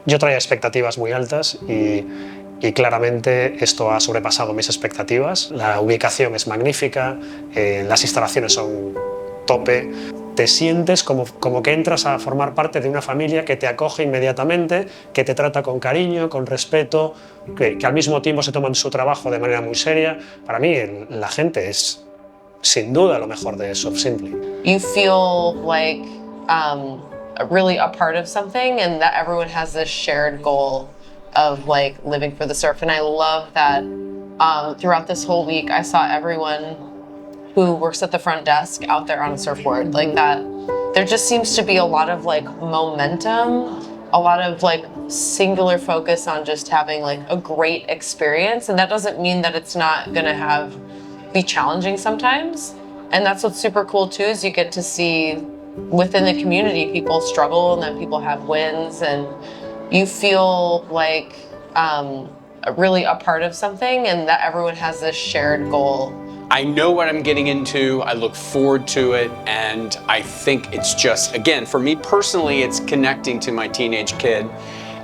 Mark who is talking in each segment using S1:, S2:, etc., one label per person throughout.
S1: Yo traía expectativas muy altas y claramente esto ha sobrepasado mis expectativas. La ubicación es magnífica, las instalaciones son tope. Te sientes como que entras a formar parte de una familia que te acoge inmediatamente, que te trata con cariño, con respeto, que al mismo tiempo se toman su trabajo de manera muy seria. Para mí la gente es sin duda lo mejor de Surf Simply.
S2: You feel like really a part of something and that everyone has this shared goal of like living for the surf. And I love that throughout this whole week, I saw everyone who works at the front desk out there on a surfboard. Like that, there just seems to be a lot of like momentum, a lot of like singular focus on just having like a great experience. And that doesn't mean that it's not gonna be challenging sometimes. And that's what's super cool too, is you get to see within the community, people struggle and then people have wins, and you feel like really a part of something and that everyone has this shared goal.
S3: I know what I'm getting into, I look forward to it, and I think it's just, again, for me personally, it's connecting to my teenage kid,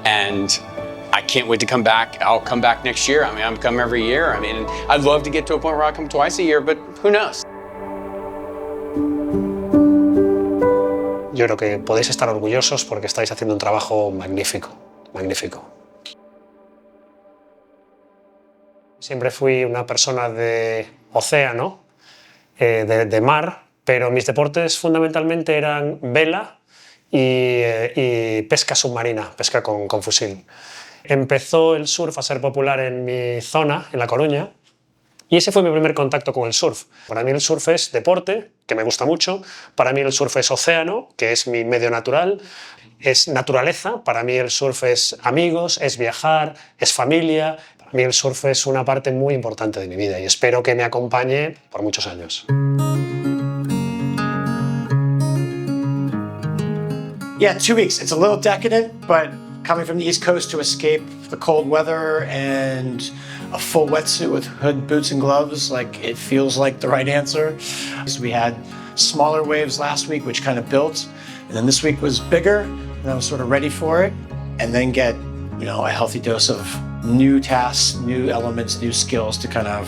S3: and I can't wait to come back. I'll come back next year. I mean, I'm come every year. I mean, I'd love to get to a point where I come twice a year, but who knows?
S1: Yo creo que podéis estar orgullosos porque estáis haciendo un trabajo magnífico, magnífico. Siempre fui una persona de océano, de mar, pero mis deportes fundamentalmente eran vela y pesca submarina, pesca con fusil. Empezó el surf a ser popular en mi zona, en La Coruña, y ese fue mi primer contacto con el surf. Para mí el surf es deporte, que me gusta mucho. Para mí el surf es océano, que es mi medio natural. Es naturaleza. Para mí el surf es amigos, es viajar, es familia. Para mí el surf es una parte muy importante de mi vida y espero que me acompañe por muchos años.
S4: Yeah, 2 weeks. It's a little decadent, but coming from the East Coast to escape the cold weather and a full wetsuit with hood, boots, and gloves, like it feels like the right answer. So we had smaller waves last week, which kind of built, and then this week was bigger, and I was sort of ready for it, and then get, you know, a healthy dose of new tasks, new elements, new skills to kind of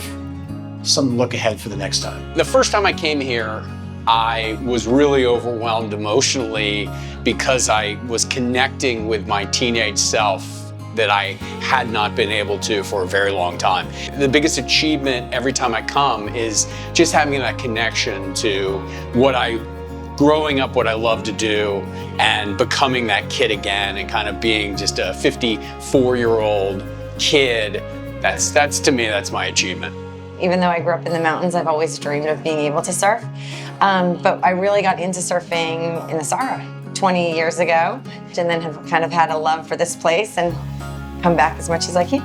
S4: some look ahead for the next time.
S3: The first time I came here, I was really overwhelmed emotionally because I was connecting with my teenage self that I had not been able to for a very long time. The biggest achievement every time I come is just having that connection to growing up what I love to do and becoming that kid again and kind of being just a 54-year-old kid. That's to me, that's my achievement.
S5: Even though I grew up in the mountains, I've always dreamed of being able to surf. But I really got into surfing in the Sahara 20 years ago, and then have kind of had a love for this place and come back as much as I can.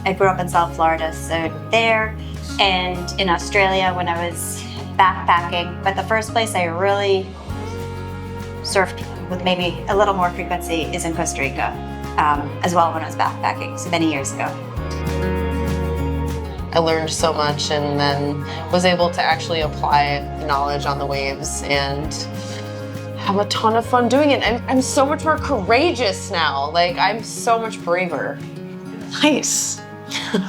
S6: I grew up in South Florida, so there, and in Australia when I was backpacking. But the first place I really surfed with maybe a little more frequency is in Costa Rica, as well when I was backpacking, so many years ago.
S2: I learned so much and then was able to actually apply the knowledge on the waves and have a ton of fun doing it. I'm so much more courageous now. Like, I'm so much braver.
S7: Nice.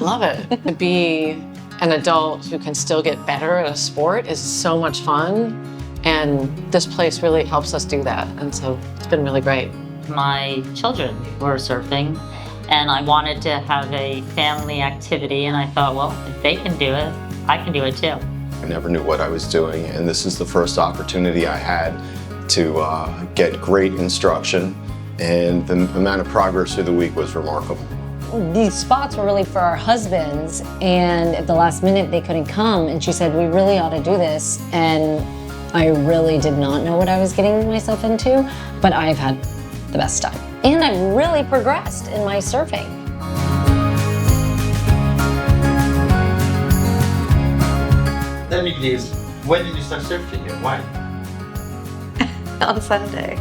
S7: Love it. To be an adult who can still get better at a sport is so much fun. And this place really helps us do that. And so it's been really great.
S8: My children were surfing and I wanted to have a family activity, and I thought, well, if they can do it, I can do it too.
S9: I never knew what I was doing, and this is the first opportunity I had to get great instruction, and the amount of progress through the week was remarkable.
S10: These spots were really for our husbands, and at the last minute they couldn't come, and she said, we really ought to do this, and I really did not know what I was getting myself into, but I've had the best time. And I've really progressed in my surfing.
S11: Tell me please, when did you start surfing and why?
S5: On Sunday.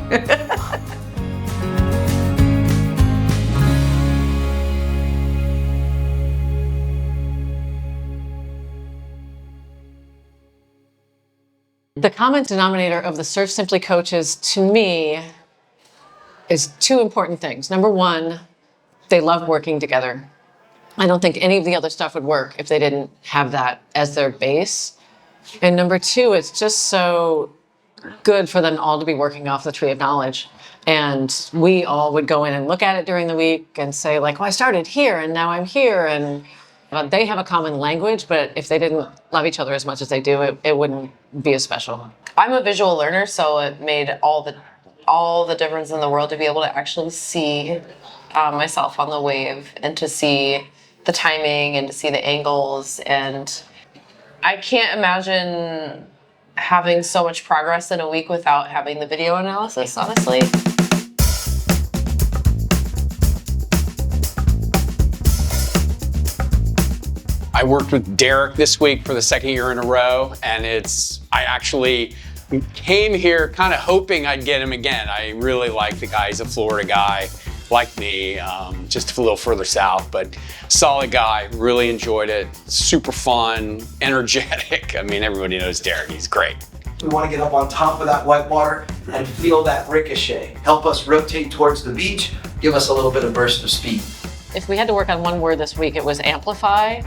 S7: The common denominator of the Surf Simply coaches, to me, is two important things. Number one, they love working together. I don't think any of the other stuff would work if they didn't have that as their base. And number two, it's just so good for them all to be working off the tree of knowledge. And we all would go in and look at it during the week and say like, well, I started here and now I'm here. And they have a common language, but if they didn't love each other as much as they do, it wouldn't be as special.
S2: I'm a visual learner, so it made all the difference in the world to be able to actually see myself on the wave and to see the timing and to see the angles. And I can't imagine having so much progress in a week without having the video analysis, honestly.
S3: I worked with Derek this week for the second year in a row, and I actually came here kind of hoping I'd get him again. I really like the guy. He's a Florida guy, like me, just a little further south, but solid guy, really enjoyed it. Super fun, energetic. I mean, everybody knows Derek, he's great.
S12: We want to get up on top of that white water and feel that ricochet. Help us rotate towards the beach, give us a little bit of burst of speed.
S7: If we had to work on one word this week, it was amplify.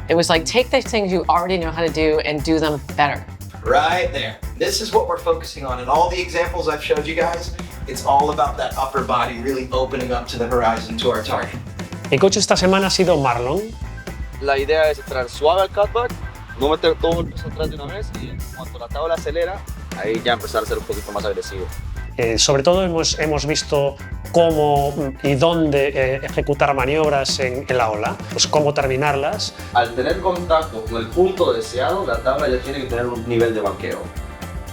S7: It was like, take the things you already know how to do and do them better.
S12: Right there. This is what we're focusing on. In all the examples I've showed you guys, it's all about that upper body really opening up to the horizon, to our target.
S1: Mi coach esta semana ha sido Marlon.
S13: La idea es entrar suave al cutback, no meter todo el peso atrás de una vez y cuando la tabla acelera, ahí ya empezar a ser un poquito más agresivo.
S1: Sobre todo hemos visto cómo y dónde ejecutar maniobras en la ola, pues cómo terminarlas.
S13: Al tener contacto con el punto deseado, la tabla ya tiene que tener un nivel de banqueo.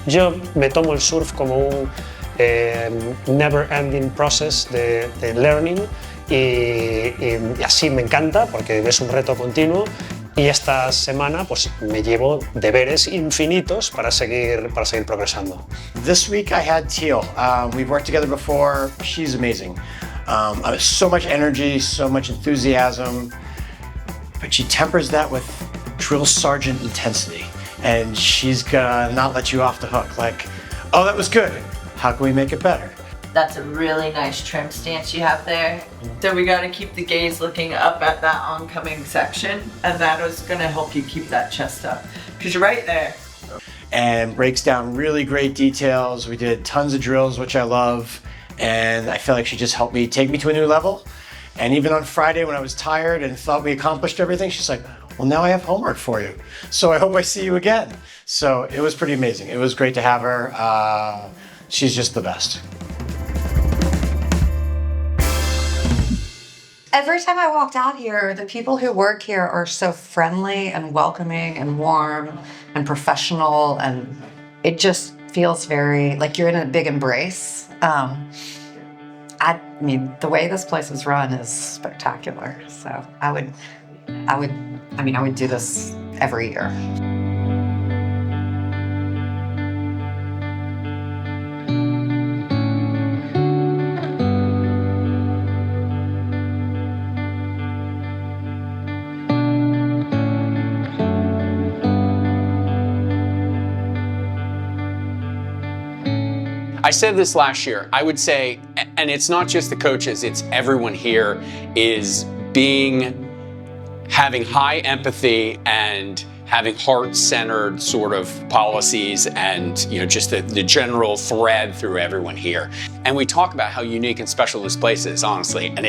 S1: Yo me tomo el surf como un never-ending process de learning y así me encanta porque es un reto continuo. Y esta semana pues me llevo deberes infinitos para seguir progresando.
S4: This week I had Teal. We've worked together before. She's amazing. So much energy, so much enthusiasm, but she tempers that with drill sergeant intensity. And she's gonna not let you off the hook. Like, oh, that was good. How can we make it better?
S14: That's a really nice trim stance you have there. So we gotta keep the gaze looking up at that oncoming section, and that is gonna help you keep that chest up, because you're right there.
S4: And breaks down really great details. We did tons of drills, which I love, and I feel like she just helped me take me to a new level. And even on Friday when I was tired and thought we accomplished everything, she's like, well, now I have homework for you. So I hope I see you again. So it was pretty amazing. It was great to have her. She's just the best.
S15: Every time I walked out here, the people who work here are so friendly and welcoming and warm and professional, and it just feels very like you're in a big embrace. I mean, the way this place is run is spectacular. So I would do this every year.
S3: I said this last year, I would say, and it's not just the coaches, it's everyone here, is having high empathy and having heart-centered sort of policies and just the general thread through everyone here. And we talk about how unique and special this place is, honestly, and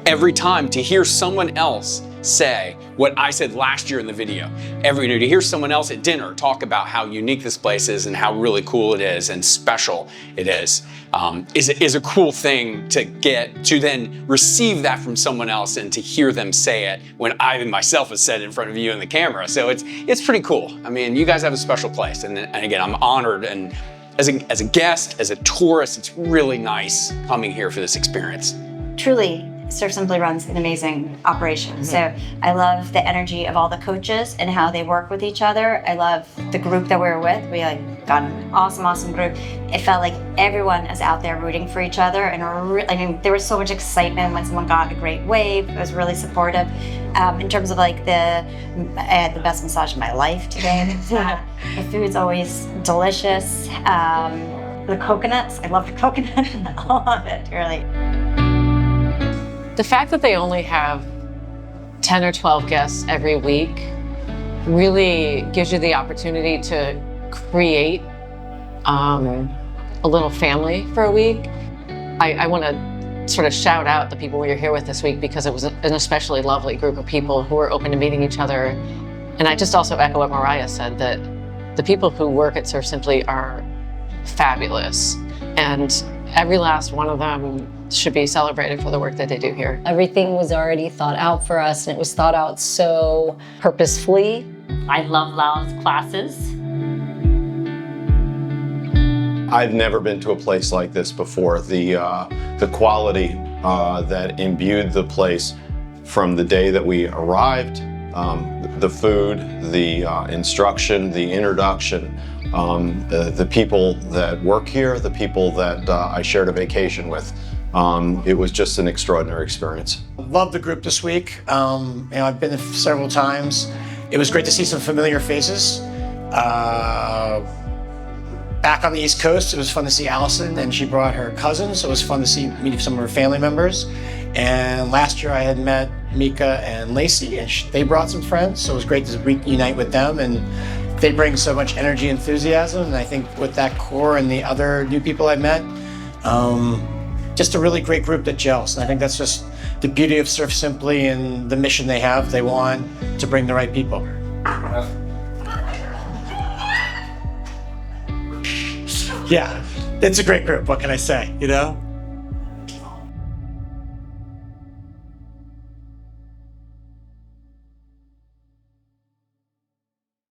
S3: every time to hear someone else say what I said last year in the video, to hear someone else at dinner talk about how unique this place is and how really cool it is and special it is a cool thing to get to then receive that from someone else and to hear them say it when I myself have said it in front of you in the camera. So it's pretty cool. I mean, you guys have a special place, and again, I'm honored, and as a guest, as a tourist, it's really nice coming here for this experience.
S6: Truly, Surf Simply runs an amazing operation. So I love the energy of all the coaches and how they work with each other. I love the group that we were with. We got an awesome group. It felt like everyone is out there rooting for each other, and there was so much excitement when someone got a great wave. It was really supportive. In terms of I had the best massage of my life today. The food's always delicious. the coconuts. I love the coconut. All of it, really.
S7: The fact that they only have 10 or 12 guests every week really gives you the opportunity to create a little family for a week. I want to sort of shout out the people we were here with this week because it was an especially lovely group of people who were open to meeting each other. And I just also echo what Mariah said, that the people who work at Surf Simply are fabulous. And every last one of them should be celebrated for the work that they do here.
S10: Everything was already thought out for us, and it was thought out so purposefully.
S8: I love Lau's classes.
S9: I've never been to a place like this before. The quality that imbued the place from the day that we arrived, the food, the instruction, the introduction, the people that work here, the people that I shared a vacation with. It was just an extraordinary experience.
S4: Love the group this week. I've been several times. It was great to see some familiar faces. Back on the East Coast, it was fun to see Allison, and she brought her cousins, so it was fun to meet some of her family members. And last year I had met Mika and Lacey, and they brought some friends, so it was great to reunite with them. And they bring so much energy and enthusiasm, and I think with that core and the other new people I met, just a really great group that gels. And I think that's just the beauty of Surf Simply and the mission they have. They want to bring the right people. Yeah, it's a great group. What can I say, you know?